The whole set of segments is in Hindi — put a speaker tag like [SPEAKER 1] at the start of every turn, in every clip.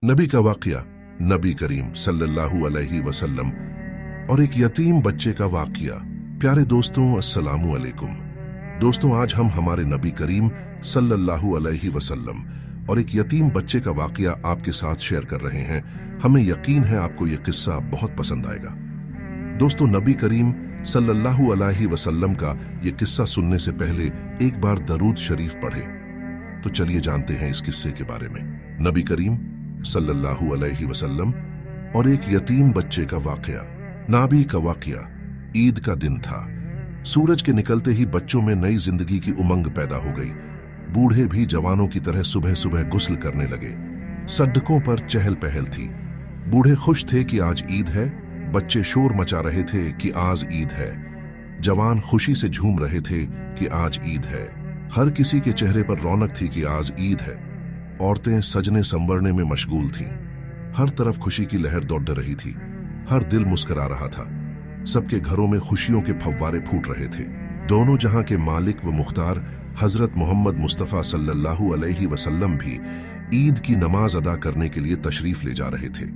[SPEAKER 1] नबी का वाकया, नबी करीम सल्लल्लाहु अलैहि वसल्लम और एक यतीम बच्चे का वाकया। प्यारे दोस्तों, अस्सलामु अलैकुम। दोस्तों, आज हम हमारे नबी करीम सल्लल्लाहु अलैहि वसल्लम और एक यतीम बच्चे का वाकया आपके साथ शेयर कर रहे हैं। हमें यकीन है आपको यह किस्सा बहुत पसंद आएगा। दोस्तों, नबी करीम सल्लल्लाहु अलैहि वसल्लम का यह किस्सा सुनने से पहले एक बार दरूद शरीफ पढ़े। तो चलिए जानते हैं इस किस्से के बारे में। नबी करीम सल्लल्लाहु अलैहि वसल्लम और एक यतीम बच्चे का वाकया। नाबी का वाकया। ईद का दिन था। सूरज के निकलते ही बच्चों में नई जिंदगी की उमंग पैदा हो गई। बूढ़े भी जवानों की तरह सुबह सुबह गुस्ल करने लगे। सड़कों पर चहल पहल थी। बूढ़े खुश थे कि आज ईद है। बच्चे शोर मचा रहे थे कि आज ईद है। जवान खुशी से झूम रहे थे कि आज ईद है। हर किसी के चेहरे पर रौनक थी कि आज ईद है। औरतें सजने संवरने में मशगूल थीं। हर तरफ खुशी की लहर दौड़ रही थी। हर दिल मुस्कुरा रहा था। सबके घरों में खुशियों के फव्वारे फूट रहे थे। दोनों जहां के मालिक व मुख्तार हजरत मोहम्मद मुस्तफ़ा सल्लल्लाहु अलैहि वसल्लम भी ईद की नमाज अदा करने के लिए तशरीफ ले जा रहे थे।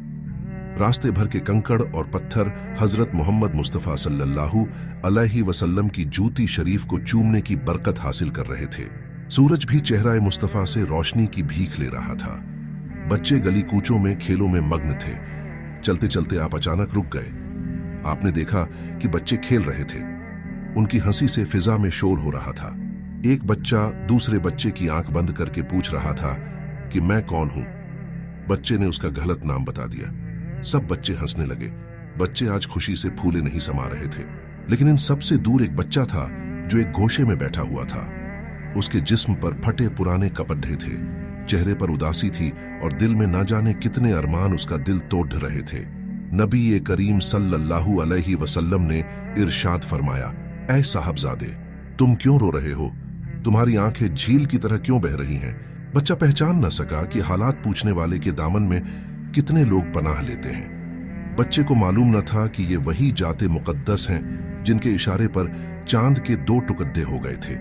[SPEAKER 1] रास्ते भर के कंकड़ और पत्थर हजरत मोहम्मद मुस्तफ़ा सल्लल्लाहु अलैहि वसल्लम की जूती शरीफ को चूमने की बरकत हासिल कर रहे थे। सूरज भी चेहरा मुस्तफ़ा से रोशनी की भीख ले रहा था। बच्चे गली कूचों में खेलों में मग्न थे। चलते चलते आप अचानक रुक गए। आपने देखा कि बच्चे खेल रहे थे। उनकी हंसी से फिजा में शोर हो रहा था। एक बच्चा दूसरे बच्चे की आंख बंद करके पूछ रहा था कि मैं कौन हूं। बच्चे ने उसका गलत नाम बता दिया। सब बच्चे हंसने लगे। बच्चे आज खुशी से फूले नहीं समा रहे थे। लेकिन इन सबसे दूर एक बच्चा था जो एक गोशे में बैठा हुआ था। उसके जिस्म पर फटे पुराने कपड़े थे। चेहरे पर उदासी थी और दिल में ना जाने कितने अरमान उसका दिल तोड़ रहे थे। नबी करीम सल्लल्लाहु अलैहि वसल्लम ने इरशाद फरमाया, ऐ साहबजादे, तुम क्यों रो रहे हो? तुम्हारी आंखें झील की तरह क्यों बह रही हैं? बच्चा पहचान न सका कि हालात पूछने वाले के दामन में कितने लोग पनाह लेते हैं। बच्चे को मालूम न था कि ये वही जाते मुकद्दस हैं जिनके इशारे पर चांद के 2 टुकड़े हो गए थे।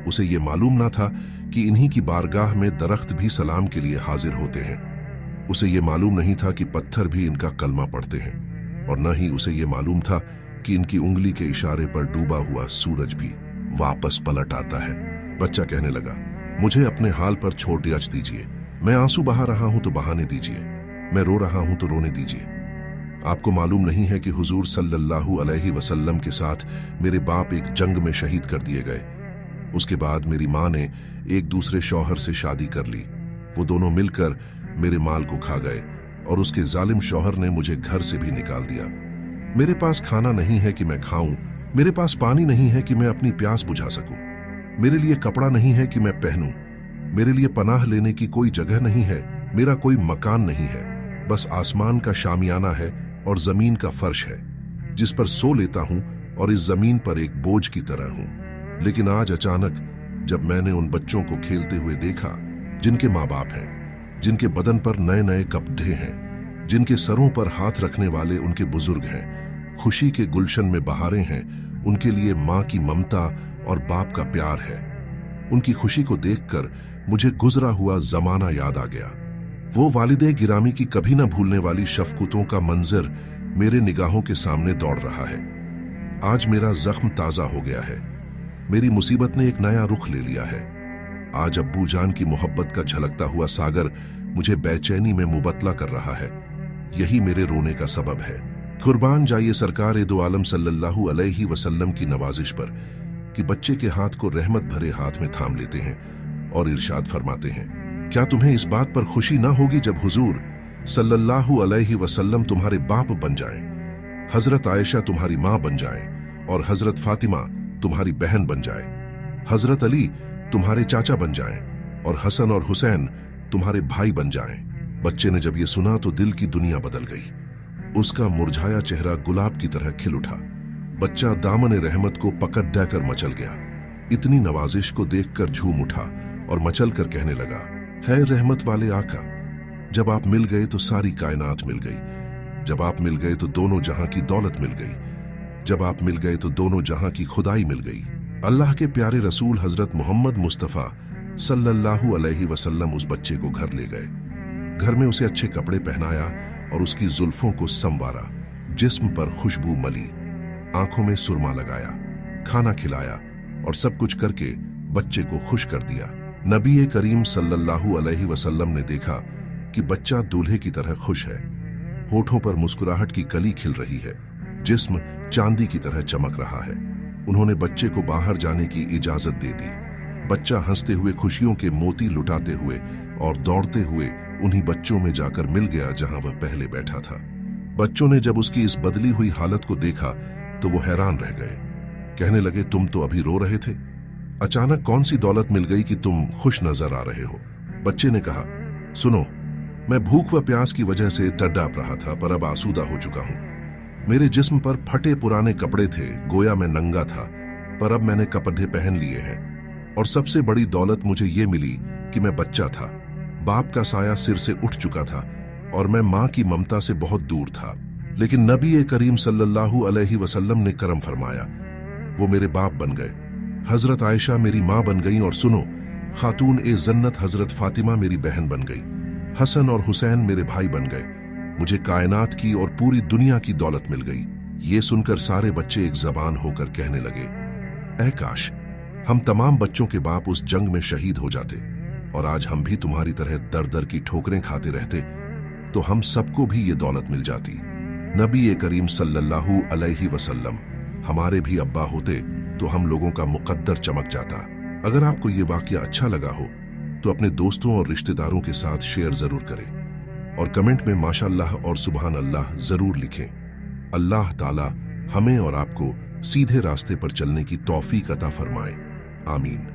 [SPEAKER 1] उसे ये मालूम ना था कि इन्हीं की बारगाह में दरख्त भी सलाम के लिए हाजिर होते हैं। उसे ये मालूम नहीं था कि पत्थर भी इनका कलमा पढ़ते हैं। और न ही उसे ये मालूम था कि इनकी उंगली के इशारे पर डूबा हुआ सूरज भी वापस पलट आता है। बच्चा कहने लगा, मुझे अपने हाल पर छोड़ दीजिए। मैं आंसू बहा रहा हूं तो बहाने दीजिए। मैं रो रहा हूं तो रोने दीजिए। आपको मालूम नहीं है कि हुजूर सल्लल्लाहु अलैहि वसल्लम के साथ मेरे बाप एक जंग में शहीद कर दिए गए। उसके बाद मेरी माँ ने एक दूसरे शौहर से शादी कर ली। वो दोनों मिलकर मेरे माल को खा गए और उसके जालिम शौहर ने मुझे घर से भी निकाल दिया। मेरे पास खाना नहीं है कि मैं खाऊं। मेरे पास पानी नहीं है कि मैं अपनी प्यास बुझा सकूं। मेरे लिए कपड़ा नहीं है कि मैं पहनूं। मेरे लिए पनाह लेने की कोई जगह नहीं है। मेरा कोई मकान नहीं है। बस आसमान का शामियाना है और जमीन का फर्श है जिस पर सो लेता हूं और इस जमीन पर एक बोझ की तरह हूं। लेकिन आज अचानक जब मैंने उन बच्चों को खेलते हुए देखा जिनके माँ बाप हैं, जिनके बदन पर नए नए कपड़े हैं, जिनके सरों पर हाथ रखने वाले उनके बुजुर्ग हैं, खुशी के गुलशन में बहारें हैं, उनके लिए माँ की ममता और बाप का प्यार है। उनकी खुशी को देखकर मुझे गुजरा हुआ जमाना याद आ गया। वो वालिदे गिरामी की कभी न भूलने वाली शफकतों का मंजर मेरे निगाहों के सामने दौड़ रहा है। आज मेरा जख्म ताजा हो गया है। मेरी मुसीबत ने एक नया रुख ले लिया है। आज अब्बू जान की मोहब्बत का झलकता हुआ सागर मुझे बेचैनी में मुबतला कर रहा है। यही मेरे रोने का सबब है। कुर्बान जाइए सरकार दो आलम सल्लल्लाहु अलैहि वसल्लम की नवाजिश पर कि बच्चे के हाथ को रहमत भरे हाथ में थाम लेते हैं और इरशाद फरमाते हैं, क्या तुम्हें इस बात पर खुशी ना होगी जब हुजूर सल्लल्लाहु अलैहि वसल्लम तुम्हारे बाप बन जाएं, हजरत आयशा तुम्हारी माँ बन जाएं और हजरत फातिमा तुम्हारी बहन बन जाए, हजरत अली तुम्हारे चाचा बन जाएं और हसन और हुसैन तुम्हारे भाई बन जाएं। बच्चे ने जब ये सुना तो दिल की दुनिया बदल गई। उसका मुरझाया चेहरा गुलाब की तरह खिल उठा। बच्चा दामन रहमत को पकड़ देकर मचल गया। इतनी नवाजिश को देखकर झूम उठा और मचल कर कहने लगा, है रहमत वाले आका, जब आप मिल गए तो सारी कायनात मिल गई। जब आप मिल गए तो दोनों जहां की दौलत मिल गई। जब आप मिल गए तो दोनों जहां की खुदाई मिल गई। अल्लाह के प्यारे रसूल हजरत मोहम्मद मुस्तफ़ा सल्लल्लाहु अलैहि वसल्लम उस बच्चे को घर ले गए। घर में उसे अच्छे कपड़े पहनाया और उसकी जुल्फों को संवारा, जिस्म पर खुशबू मली, आंखों में सुरमा लगाया, खाना खिलाया और सब कुछ करके बच्चे को खुश कर दिया। नबी करीम सल्लल्लाहु अलैहि वसल्लम ने देखा कि बच्चा दूल्हे की तरह खुश है, होठों पर मुस्कुराहट की कली खिल रही है, जिस्म चांदी की तरह चमक रहा है। उन्होंने बच्चे को बाहर जाने की इजाजत दे दी। बच्चा हंसते हुए खुशियों के मोती लुटाते हुए और दौड़ते हुए उन्हीं बच्चों में जाकर मिल गया जहां वह पहले बैठा था। बच्चों ने जब उसकी इस बदली हुई हालत को देखा तो वो हैरान रह गए। कहने लगे, तुम तो अभी रो रहे थे, अचानक कौन सी दौलत मिल गई कि तुम खुश नजर आ रहे हो? बच्चे ने कहा, सुनो, मैं भूख व प्यास की वजह से तड़प रहा था, पर अब आसूदा हो चुका हूं। मेरे जिस्म पर फटे पुराने कपड़े थे, गोया मैं नंगा था, पर अब मैंने कपड़े पहन लिए हैं। और सबसे बड़ी दौलत मुझे ये मिली कि मैं बच्चा था, बाप का साया सिर से उठ चुका था और मैं माँ की ममता से बहुत दूर था। लेकिन नबी करीम सल्लल्लाहु अलैहि वसल्लम ने करम फरमाया, वो मेरे बाप बन गए। हजरत आयशा मेरी माँ बन गई और सुनो, खातून ए जन्नत हजरत फातिमा मेरी बहन बन गई। हसन और हुसैन मेरे भाई बन गए। मुझे कायनात की और पूरी दुनिया की दौलत मिल गई। ये सुनकर सारे बच्चे एक जबान होकर कहने लगे, ऐ काश हम तमाम बच्चों के बाप उस जंग में शहीद हो जाते और आज हम भी तुम्हारी तरह दर दर की ठोकरें खाते रहते, तो हम सबको भी ये दौलत मिल जाती। नबी करीम सल्लल्लाहु अलैहि वसल्लम हमारे भी अब्बा होते तो हम लोगों का मुकद्दर चमक जाता। अगर आपको ये वाकया अच्छा लगा हो तो अपने दोस्तों और रिश्तेदारों के साथ शेयर जरूर करें और कमेंट में माशाअल्लाह और सुभान अल्लाह जरूर लिखें। अल्लाह ताला हमें और आपको सीधे रास्ते पर चलने की तौफीक अता फरमाए। आमीन।